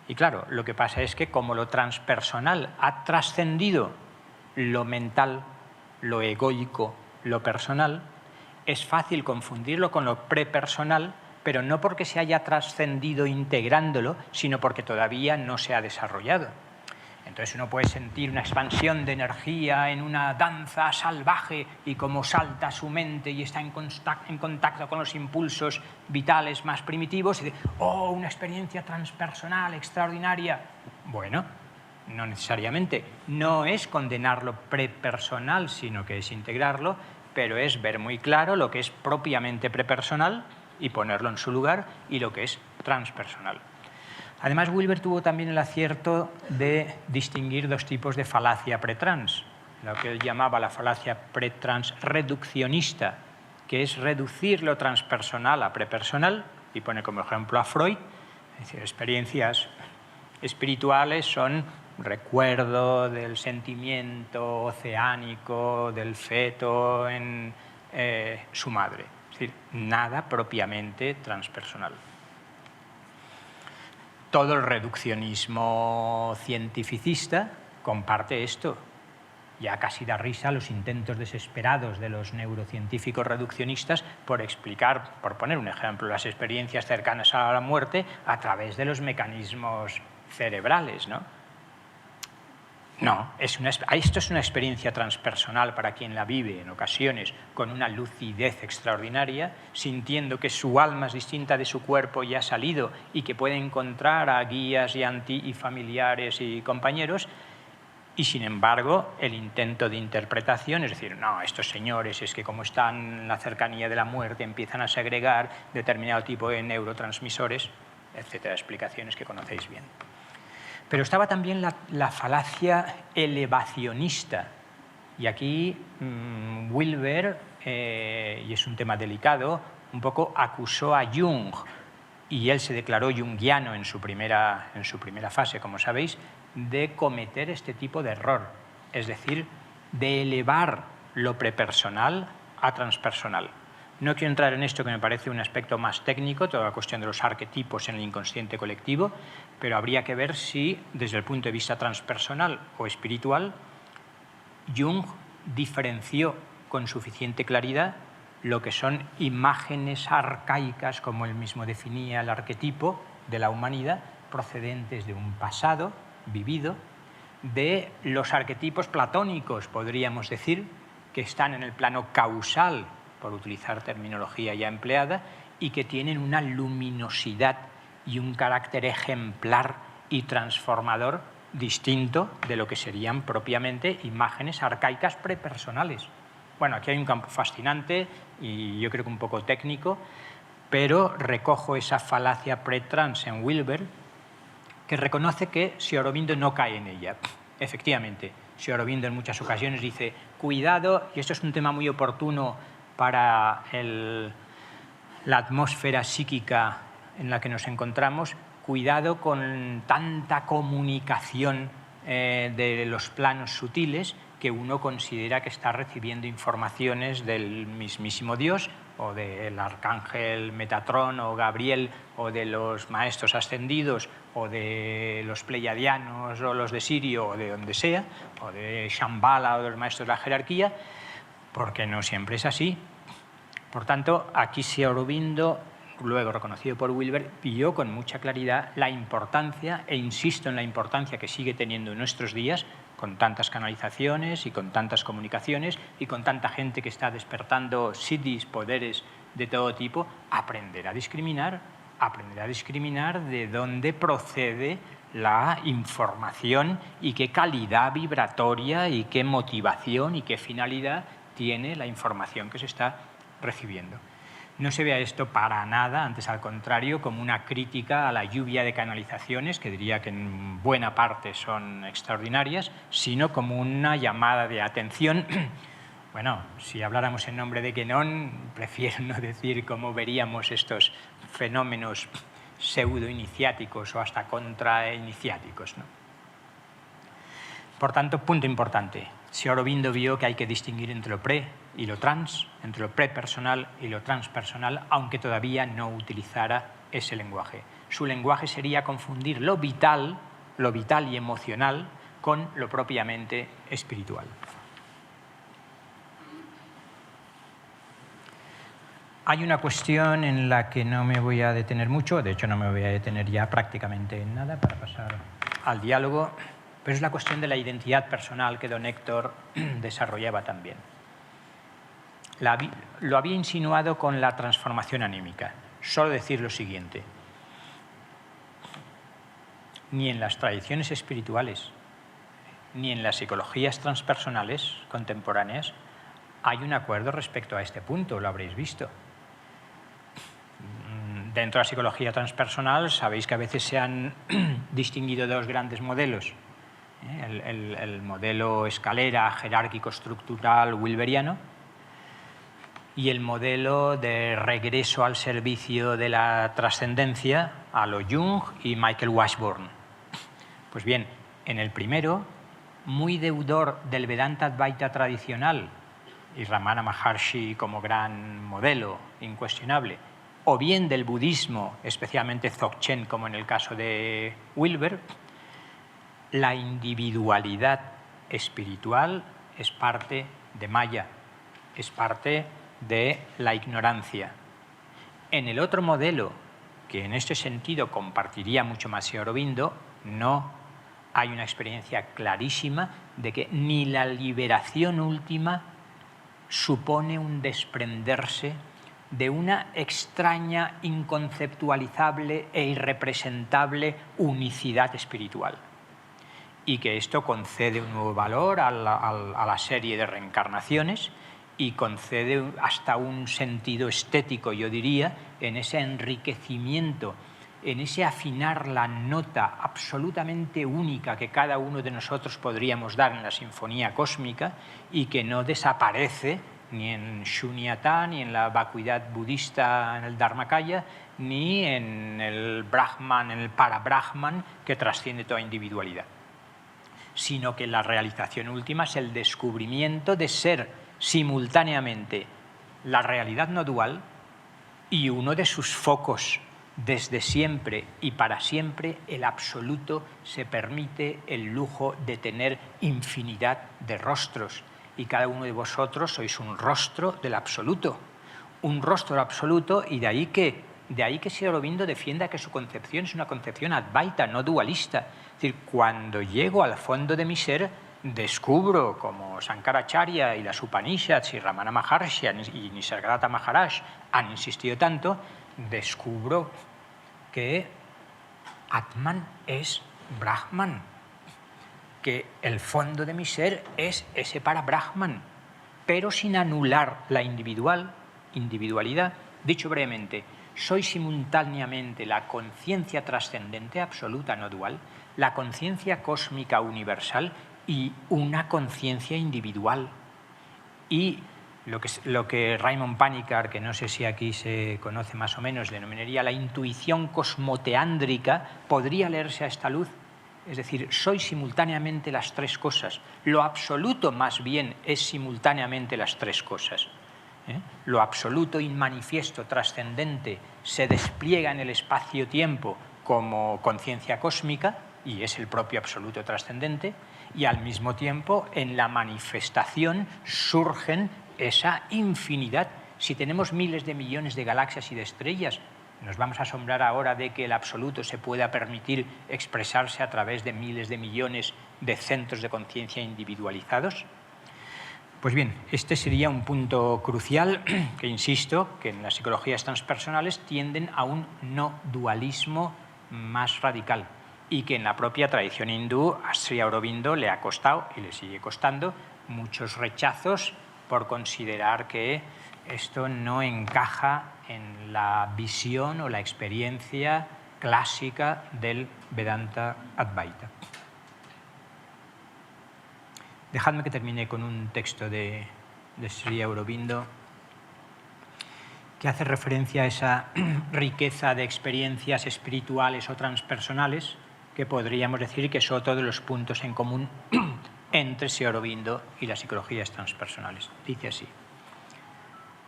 Y claro, lo que pasa es que como lo transpersonal ha trascendido lo mental, lo egoico, lo personal, es fácil confundirlo con lo prepersonal, pero no porque se haya trascendido integrándolo, sino porque todavía no se ha desarrollado. Entonces uno puede sentir una expansión de energía en una danza salvaje y como salta su mente y está en contacto con los impulsos vitales más primitivos y dice, ¡oh, una experiencia transpersonal extraordinaria! Bueno, no necesariamente. No es condenar lo prepersonal, sino que es integrarlo, pero es ver muy claro lo que es propiamente prepersonal y ponerlo en su lugar y lo que es transpersonal. Además, Wilber tuvo también el acierto de distinguir dos tipos de falacia pretrans, lo que él llamaba la falacia pretrans reduccionista, que es reducir lo transpersonal a prepersonal, y pone como ejemplo a Freud, es decir, experiencias espirituales son recuerdo del sentimiento oceánico del feto en su madre, es decir, nada propiamente transpersonal. Todo el reduccionismo cientificista comparte esto. Ya casi da risa los intentos desesperados de los neurocientíficos reduccionistas por explicar, por poner un ejemplo, las experiencias cercanas a la muerte a través de los mecanismos cerebrales, ¿no? No, esto es una experiencia transpersonal para quien la vive en ocasiones con una lucidez extraordinaria, sintiendo que su alma es distinta de su cuerpo y ha salido y que puede encontrar a guías y familiares y compañeros, y sin embargo el intento de interpretación, es decir, no, estos señores es que como están en la cercanía de la muerte empiezan a segregar determinado tipo de neurotransmisores, etcétera, explicaciones que conocéis bien. Pero estaba también la falacia elevacionista. Y aquí Wilber, y es un tema delicado, un poco acusó a Jung, y él se declaró junguiano en su primera fase, como sabéis, de cometer este tipo de error, es decir, de elevar lo prepersonal a transpersonal. No quiero entrar en esto, que me parece un aspecto más técnico, toda la cuestión de los arquetipos en el inconsciente colectivo, pero habría que ver si, desde el punto de vista transpersonal o espiritual, Jung diferenció con suficiente claridad lo que son imágenes arcaicas, como él mismo definía el arquetipo de la humanidad, procedentes de un pasado vivido, de los arquetipos platónicos, podríamos decir, que están en el plano causal, por utilizar terminología ya empleada, y que tienen una luminosidad y un carácter ejemplar y transformador distinto de lo que serían propiamente imágenes arcaicas prepersonales. Bueno, aquí hay un campo fascinante y yo creo que un poco técnico, pero recojo esa falacia pretrans en Wilber, que reconoce que Sri Aurobindo no cae en ella. Efectivamente, Sri Aurobindo en muchas ocasiones dice, cuidado, y esto es un tema muy oportuno para la atmósfera psíquica en la que nos encontramos, cuidado con tanta comunicación de los planos sutiles que uno considera que está recibiendo informaciones del mismísimo Dios o del arcángel Metatrón o Gabriel o de los maestros ascendidos o de los pleiadianos o los de Sirio o de donde sea, o de Shambhala o de los maestros de la jerarquía, porque no siempre es así. Por tanto, aquí Sri Aurobindo, luego reconocido por Wilber, vio con mucha claridad la importancia, e insisto en la importancia que sigue teniendo en nuestros días, con tantas canalizaciones y con tantas comunicaciones y con tanta gente que está despertando siddhis, poderes de todo tipo, aprender a discriminar de dónde procede la información y qué calidad vibratoria y qué motivación y qué finalidad tiene la información que se está recibiendo. No se vea esto para nada, antes al contrario, como una crítica a la lluvia de canalizaciones, que diría que en buena parte son extraordinarias, sino como una llamada de atención. Bueno, si habláramos en nombre de Guénon, prefiero no decir cómo veríamos estos fenómenos pseudo-iniciáticos o hasta contra-iniciáticos, ¿no? Por tanto, punto importante. Sri Aurobindo vio que hay que distinguir entre lo pre y lo trans, entre lo prepersonal y lo transpersonal, aunque todavía no utilizara ese lenguaje. Su lenguaje sería confundir lo vital y emocional, con lo propiamente espiritual. Hay una cuestión en la que no me voy a detener mucho, de hecho no me voy a detener ya prácticamente en nada para pasar al diálogo, pero es la cuestión de la identidad personal que don Héctor desarrollaba también. Lo había insinuado con la transformación anímica. Solo decir lo siguiente. Ni en las tradiciones espirituales, ni en las psicologías transpersonales contemporáneas hay un acuerdo respecto a este punto, lo habréis visto. Dentro de la psicología transpersonal sabéis que a veces se han distinguido dos grandes modelos. El modelo escalera jerárquico-estructural wilberiano y el modelo de regreso al servicio de la trascendencia a lo Jung y Michael Washburn. Pues bien, en el primero, muy deudor del Vedanta Advaita tradicional y Ramana Maharshi como gran modelo incuestionable, o bien del budismo, especialmente Dzogchen, como en el caso de Wilber, la individualidad espiritual es parte de Maya, es parte de la ignorancia. En el otro modelo, que en este sentido compartiría mucho más Sri Aurobindo, no hay una experiencia clarísima de que ni la liberación última supone un desprenderse de una extraña, inconceptualizable e irrepresentable unicidad espiritual, y que esto concede un nuevo valor a la serie de reencarnaciones y concede hasta un sentido estético, yo diría, en ese enriquecimiento, en ese afinar la nota absolutamente única que cada uno de nosotros podríamos dar en la sinfonía cósmica y que no desaparece ni en Shunyata, ni en la vacuidad budista en el Dharmakaya, ni en el Brahman, en el Parabrahman, que trasciende toda individualidad, sino que la realización última es el descubrimiento de ser simultáneamente la realidad no dual y uno de sus focos desde siempre y para siempre, el absoluto se permite el lujo de tener infinidad de rostros y cada uno de vosotros sois un rostro del absoluto, un rostro del absoluto, y de ahí que Sri Aurobindo defienda que su concepción es una concepción advaita, no dualista. Es decir, cuando llego al fondo de mi ser, descubro, como Sankaracharya y las Upanishads y Ramana Maharshi y Nisargadatta Maharaj han insistido tanto, descubro que Atman es Brahman, que el fondo de mi ser es ese para Brahman, pero sin anular la individualidad. Dicho brevemente, soy simultáneamente la conciencia trascendente absoluta no dual, la conciencia cósmica universal y una conciencia individual. Y lo que Raymond Panikkar, que no sé si aquí se conoce más o menos, denominaría la intuición cosmoteándrica, podría leerse a esta luz. Es decir, soy simultáneamente las tres cosas. Lo absoluto más bien es simultáneamente las tres cosas. Lo absoluto, inmanifiesto, trascendente, se despliega en el espacio-tiempo como conciencia cósmica y es el propio absoluto trascendente, y al mismo tiempo en la manifestación surgen esa infinidad. Si tenemos miles de millones de galaxias y de estrellas, ¿nos vamos a asombrar ahora de que el absoluto se pueda permitir expresarse a través de miles de millones de centros de conciencia individualizados? Pues bien, este sería un punto crucial que, insisto, que en las psicologías transpersonales tienden a un no dualismo más radical y que en la propia tradición hindú a Sri Aurobindo le ha costado y le sigue costando muchos rechazos por considerar que esto no encaja en la visión o la experiencia clásica del Vedanta Advaita. Dejadme que termine con un texto de Sri Aurobindo que hace referencia a esa riqueza de experiencias espirituales o transpersonales que podríamos decir que son otro de los puntos en común entre Sri Aurobindo y las psicologías transpersonales. Dice así: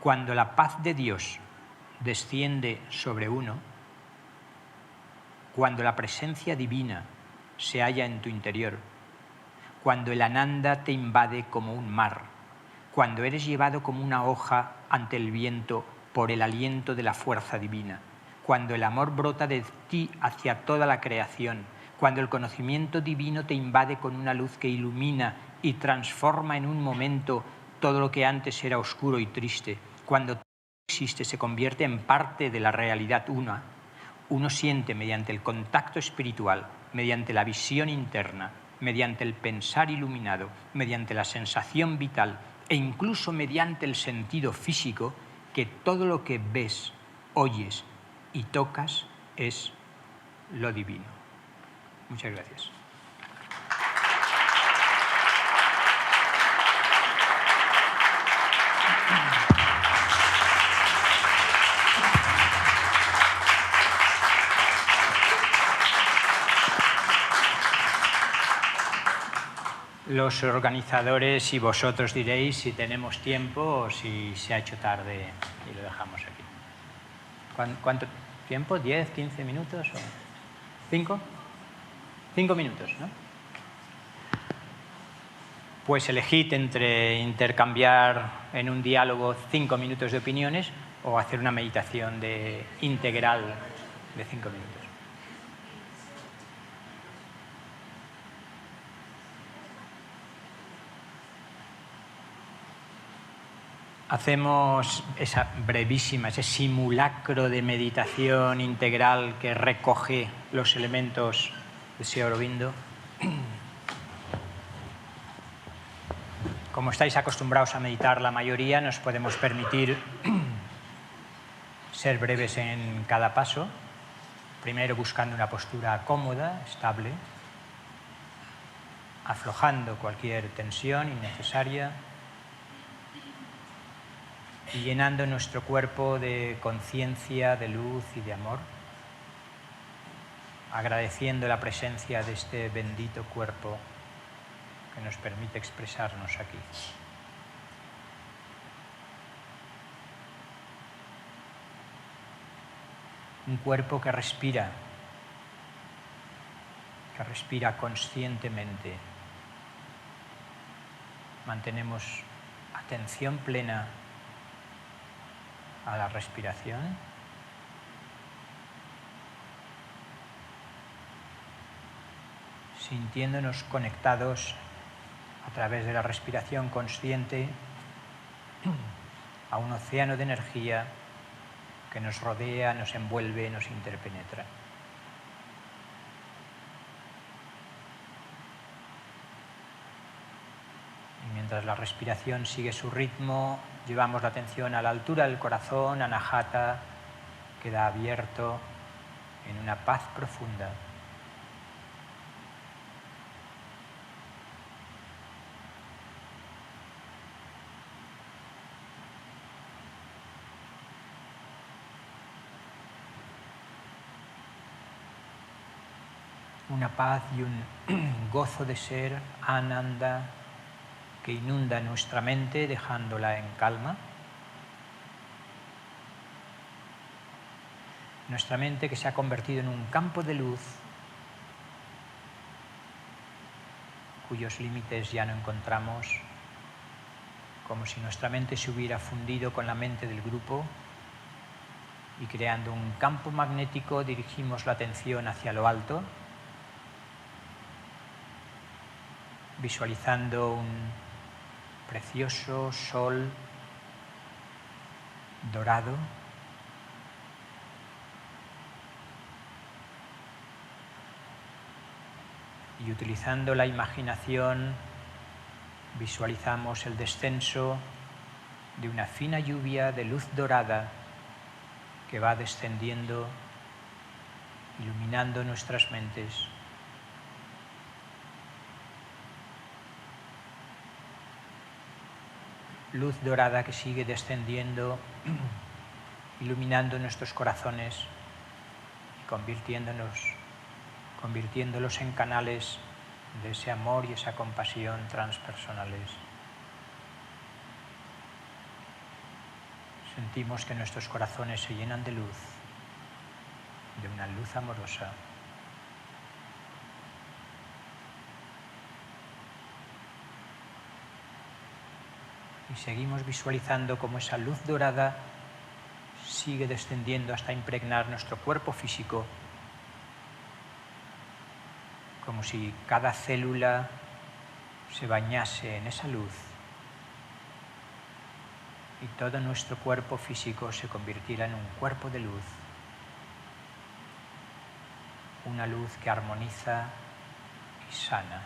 cuando la paz de Dios desciende sobre uno, cuando la presencia divina se halla en tu interior, cuando el Ananda te invade como un mar, cuando eres llevado como una hoja ante el viento por el aliento de la fuerza divina, cuando el amor brota de ti hacia toda la creación, cuando el conocimiento divino te invade con una luz que ilumina y transforma en un momento todo lo que antes era oscuro y triste, cuando todo lo que existe se convierte en parte de la realidad una, uno siente mediante el contacto espiritual, mediante la visión interna, mediante el pensar iluminado, mediante la sensación vital e incluso mediante el sentido físico, que todo lo que ves, oyes y tocas es lo divino. Muchas gracias. Los organizadores y vosotros diréis si tenemos tiempo o si se ha hecho tarde y lo dejamos aquí. ¿Cuánto tiempo? ¿10, 15 minutos? ¿O 5? 5 minutos, ¿no? Pues elegid entre intercambiar en un diálogo 5 minutos de opiniones o hacer una meditación integral de 5 minutos. Hacemos esa brevísima, ese simulacro de meditación integral que recoge los elementos de Sri Aurobindo. Como estáis acostumbrados a meditar la mayoría, nos podemos permitir ser breves en cada paso. Primero buscando una postura cómoda, estable, aflojando cualquier tensión innecesaria y llenando nuestro cuerpo de conciencia, de luz y de amor, agradeciendo la presencia de este bendito cuerpo que nos permite expresarnos aquí. Un cuerpo que respira conscientemente. Mantenemos atención plena a la respiración. Sintiéndonos conectados a través de la respiración consciente a un océano de energía que nos rodea, nos envuelve, nos interpenetra. Y mientras la respiración sigue su ritmo, llevamos la atención a la altura del corazón, Anahata, queda abierto en una paz profunda. Una paz y un gozo de ser, Ananda, que inunda nuestra mente dejándola en calma. Nuestra mente que se ha convertido en un campo de luz cuyos límites ya no encontramos, como si nuestra mente se hubiera fundido con la mente del grupo y creando un campo magnético dirigimos la atención hacia lo alto, visualizando un precioso sol dorado y utilizando la imaginación visualizamos el descenso de una fina lluvia de luz dorada que va descendiendo, iluminando nuestras mentes. Luz dorada que sigue descendiendo, iluminando nuestros corazones y convirtiéndolos en canales de ese amor y esa compasión transpersonales. Sentimos que nuestros corazones se llenan de luz, de una luz amorosa. Y seguimos visualizando cómo esa luz dorada sigue descendiendo hasta impregnar nuestro cuerpo físico, como si cada célula se bañase en esa luz y todo nuestro cuerpo físico se convirtiera en un cuerpo de luz, una luz que armoniza y sana.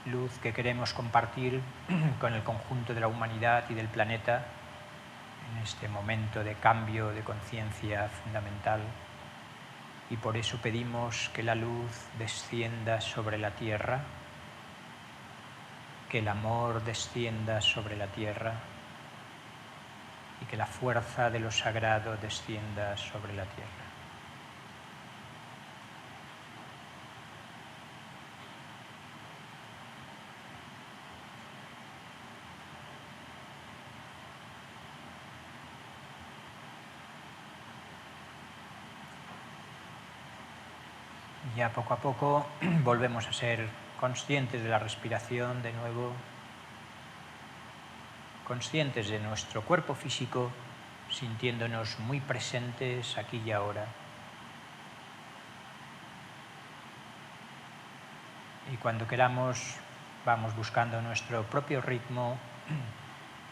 Luz que queremos compartir con el conjunto de la humanidad y del planeta en este momento de cambio de conciencia fundamental. Y por eso pedimos que la luz descienda sobre la tierra, que el amor descienda sobre la tierra y que la fuerza de lo sagrado descienda sobre la tierra. Ya poco a poco volvemos a ser conscientes de la respiración de nuevo, conscientes de nuestro cuerpo físico, sintiéndonos muy presentes aquí y ahora. Y cuando queramos, vamos buscando nuestro propio ritmo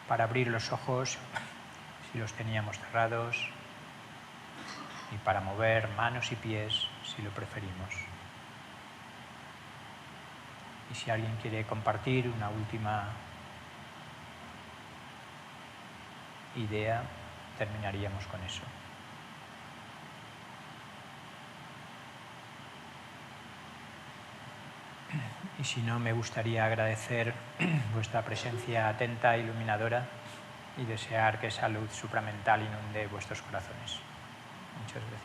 para abrir los ojos, si los teníamos cerrados, y para mover manos y pies, si lo preferimos. Y si alguien quiere compartir una última idea, terminaríamos con eso. Y si no, me gustaría agradecer vuestra presencia atenta e iluminadora y desear que esa luz supramental inunde vuestros corazones. Muchas gracias.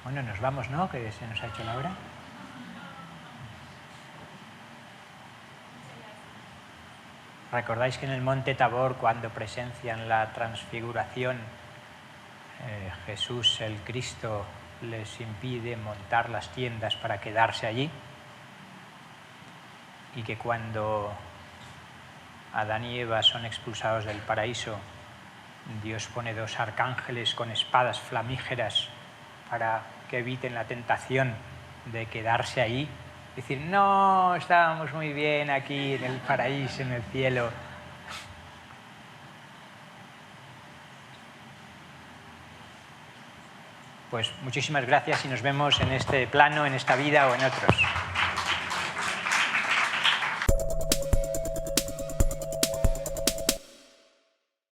Bueno, nos vamos, ¿no? Que se nos ha hecho la hora. ¿Recordáis que en el monte Tabor, cuando presencian la transfiguración, Jesús, el Cristo, les impide montar las tiendas para quedarse allí? Y que cuando Adán y Eva son expulsados del paraíso, Dios pone 2 arcángeles con espadas flamígeras para que eviten la tentación de quedarse ahí. Decir, no, estábamos muy bien aquí en el paraíso, en el cielo. Pues muchísimas gracias y nos vemos en este plano, en esta vida o en otros.